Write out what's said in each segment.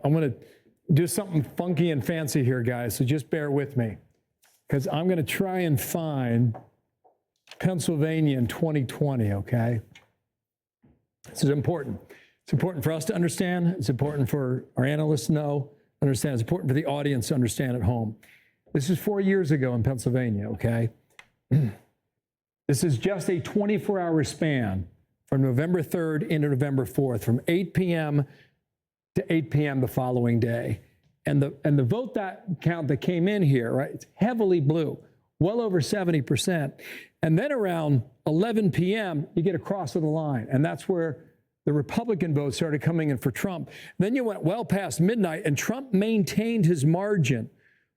I'm gonna do something funky and fancy here, guys. So just bear with me, because I'm gonna try and find Pennsylvania in 2020. Okay, this is important. It's important for us to understand. It's important for our analysts to know, understand. It's important for the audience to understand at home. This is 4 years ago in Pennsylvania. Okay, this is just a 24-hour span from November 3rd into November 4th, from 8 p.m. to 8 p.m. the following day. And the vote count that came in here, right, it's heavily blue, well over 70%. And then around 11 p.m., you get across of the line. And that's where the Republican votes started coming in for Trump. Then you went well past midnight, and Trump maintained his margin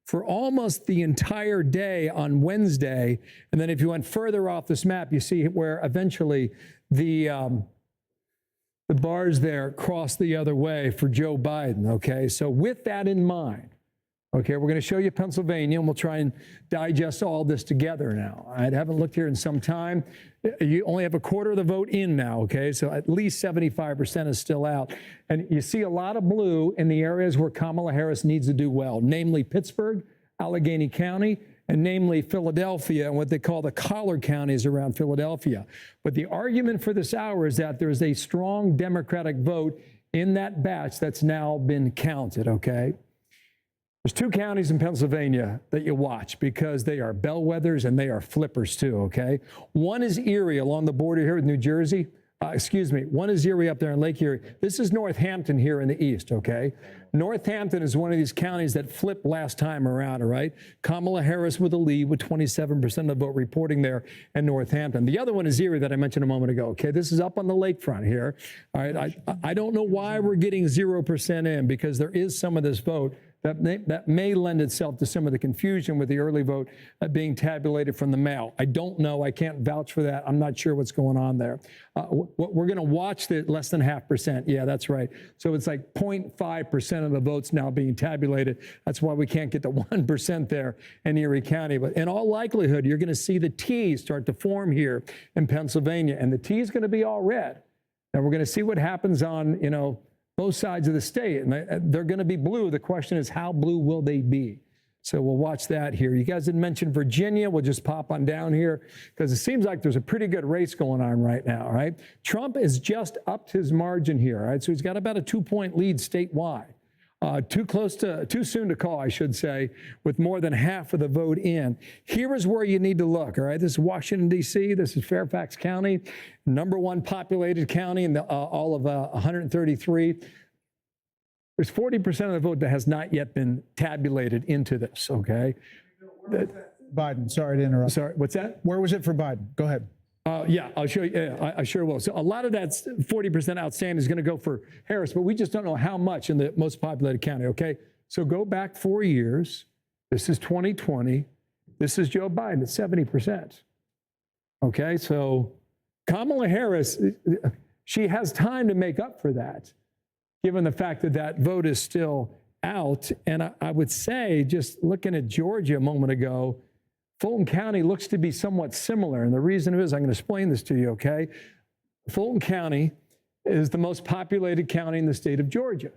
for almost the entire day on Wednesday. And then if you went further off this map, you see where eventually the bars there cross the other way for Joe Biden, okay? So with that in mind, okay, we're going to show you Pennsylvania, and we'll try and digest all this together now. I haven't looked here in some time. You only have a quarter of the vote in now, okay? So at least 75% is still out. And you see a lot of blue in the areas where Kamala Harris needs to do well, namely Pittsburgh, Allegheny County, and namely Philadelphia and what they call the collar counties around Philadelphia. But the argument for this hour is that there's a strong Democratic vote in that batch that's now been counted, okay? There's 2 counties in Pennsylvania that you watch because they are bellwethers and they are flippers too, okay? One is Erie along the border here with New Jersey. One is Erie up there in Lake Erie. This is Northampton here in the east, okay? Northampton is one of these counties that flipped last time around, all right? Kamala Harris with a lead with 27% of the vote reporting there in Northampton. The other one is Erie that I mentioned a moment ago, okay? This is up on the lakefront here, all right? I don't know why we're getting 0% in, because there is some of this vote that may lend itself to some of the confusion with the early vote being tabulated from the mail. I don't know. I can't vouch for that. I'm not sure what's going on there. We're going to watch the less than 0.5%. Yeah, that's right. So it's like 0.5% of the votes now being tabulated. That's why we can't get the 1% there in Erie County. But in all likelihood, you're going to see the T start to form here in Pennsylvania, and the T is going to be all red. And we're going to see what happens on, both sides of the state, and they're going to be blue. The question is, how blue will they be? So we'll watch that here. You guys didn't mention Virginia. We'll just pop on down here because it seems like there's a pretty good race going on right now, all right? Trump has just upped his margin here, all right? So he's got about a 2-point lead statewide. Too soon to call, I should say, with more than half of the vote in. Here is where you need to look, all right? This is Washington, D.C. This is Fairfax County, #1 populated county in all of 133. There's 40% of the vote that has not yet been tabulated into this, okay? Biden, sorry to interrupt. Sorry, what's that? Where was it for Biden? Go ahead. Yeah, I'll show you. Yeah, I sure will. So a lot of that 40% outstanding is going to go for Harris, but we just don't know how much in the most populated county, okay? So go back 4 years. This is 2020. This is Joe Biden at 70%. Okay, so Kamala Harris, she has time to make up for that, given the fact that that vote is still out. And I would say, just looking at Georgia a moment ago, Fulton County looks to be somewhat similar. And the reason is, I'm going to explain this to you, okay? Fulton County is the most populated county in the state of Georgia.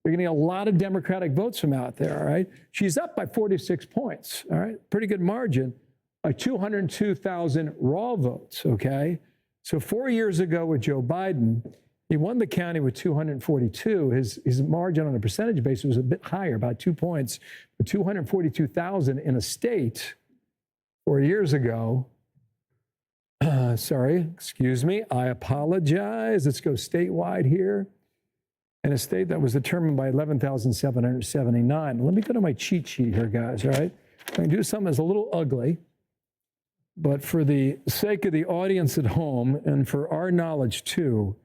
You're getting a lot of Democratic votes from out there, all right? She's up by 46 points, all right? Pretty good margin, by 202,000 raw votes, okay? So 4 years ago with Joe Biden, he won the county with 242. His margin on a percentage basis was a bit higher, about 2 points, but 242,000 in a state 4 years ago. Sorry, excuse me. I apologize. Let's go statewide here. In a state that was determined by 11,779. Let me go to my cheat sheet here, guys, all right? I'm going to do something that's a little ugly, but for the sake of the audience at home and for our knowledge too,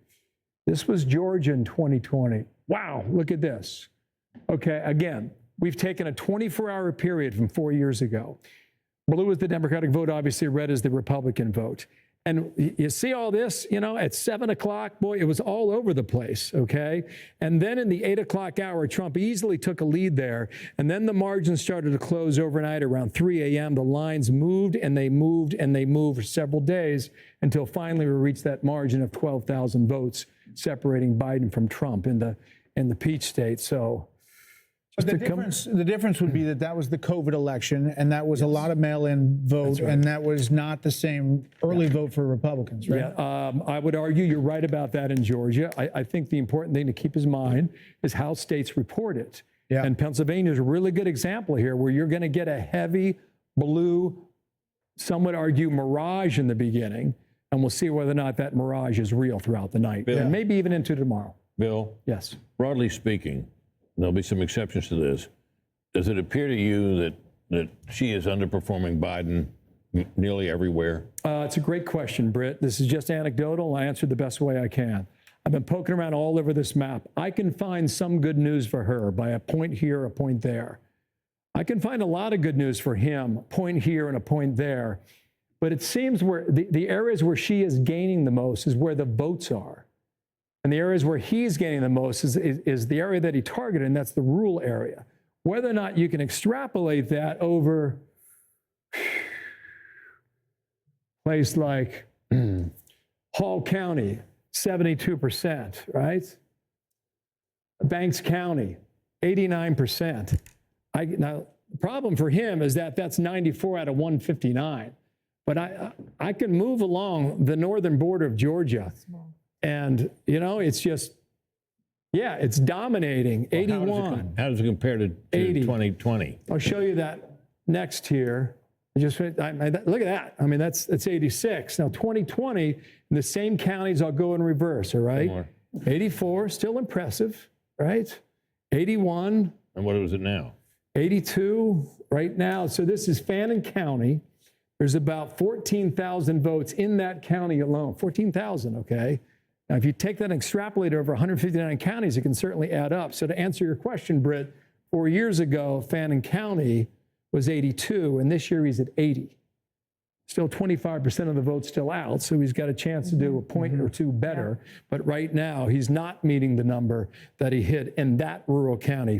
this was Georgia in 2020. Wow, look at this. Okay, again, we've taken a 24-hour period from 4 years ago. Blue is the Democratic vote, obviously red is the Republican vote. And you see all this, at 7 o'clock, boy, it was all over the place, okay? And then in the 8 o'clock hour, Trump easily took a lead there. And then the margins started to close overnight around 3 a.m. The lines moved and they moved and they moved for several days until finally we reached that margin of 12,000 votes separating Biden from Trump in the Peach State. So But the difference would be that that was the COVID election, and that was a lot of mail-in vote, and that was not the same early vote for Republicans, right? Yeah, I would argue you're right about that in Georgia. I think the important thing to keep in mind is how states report it. Yeah. And Pennsylvania is a really good example here where you're going to get a heavy blue, some would argue mirage in the beginning, and we'll see whether or not that mirage is real throughout the night, and maybe even into tomorrow. Bill? Yes. Broadly speaking, there'll be some exceptions to this. Does it appear to you that she is underperforming Biden nearly everywhere? It's a great question, Britt. This is just anecdotal. I answered the best way I can. I've been poking around all over this map. I can find some good news for her by a point here, a point there. I can find a lot of good news for him, a point here and a point there. But it seems where the areas where she is gaining the most is where the votes are. And the areas where he's gaining the most is the area that he targeted, and that's the rural area. Whether or not you can extrapolate that over a place like Hall County, 72%, right? Banks County, 89%. Now, the problem for him is that that's 94 out of 159. But I can move along the northern border of Georgia. And, you know, it's just, yeah, it's dominating, 81. How does it compare to 2020? I'll show you that next here. Just look at that. I mean, that's 86. Now, 2020, in the same counties, I'll go in reverse, all right? 84, still impressive, right? 81. And what is it now? 82 right now. So this is Fannin County. There's about 14,000 votes in that county alone. 14,000, okay? Now, if you take that and extrapolate over 159 counties, it can certainly add up. So to answer your question, Britt, 4 years ago, Fannin County was 82, and this year he's at 80. Still 25% of the votes still out, so he's got a chance to do a point or two better. But right now, he's not meeting the number that he hit in that rural county.